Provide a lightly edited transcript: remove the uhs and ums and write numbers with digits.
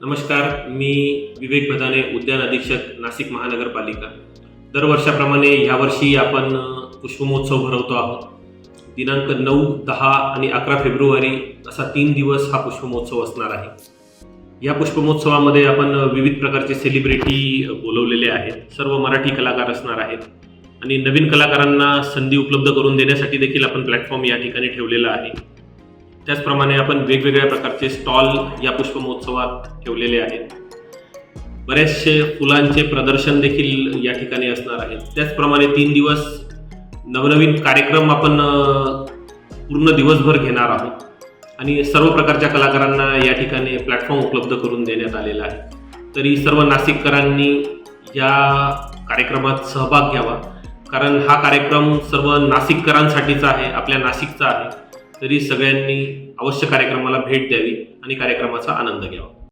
नमस्कार, मी विवेक भदाने, उद्यान अधीक्षक, नाशिक महानगरपालिका। दरवर्षाप्रमाणे यावर्षी आपण पुष्पमहोत्सव भरवतो आहोत। दिनांक 9, 10 आणि 11 फेब्रुवारी असा 3 दिवस हा पुष्पमहोत्सव असणार आहे। या पुष्पमहोत्सवामध्ये आपण विविध प्रकारचे सेलिब्रिटी बोलवलेले आहेत। सर्व मराठी कलाकार असणार आहेत आणि नवीन कलाकारांना संधी उपलब्ध करून देण्यासाठी देखील आपण प्लॅटफॉर्म या ठिकाणी ठेवलेला आहे। त्याचप्रमाणे आपण वेगवेगळ्या प्रकारचे स्टॉल या पुष्पमहोत्सवात ठेवलेले आहेत। बरेचसे फुलांचे प्रदर्शन देखील या ठिकाणी असणार आहेत। त्याचप्रमाणे 3 दिवस नवनवीन कार्यक्रम आपण पूर्ण दिवसभर घेणार आहोत आणि सर्व प्रकारच्या कलाकारांना या ठिकाणी प्लॅटफॉर्म उपलब्ध करून देण्यात आलेला आहे। तरी सर्व नाशिककरांनी या कार्यक्रमात सहभाग घ्यावा, कारण हा कार्यक्रम सर्व नाशिककरांसाठीचा आहे, आपल्या नाशिकचा आहे। तरी सगळ्यांनी अवश्य कार्यक्रमाला भेट द्यावी आणि कार्यक्रमाचा आनंद घ्यावा।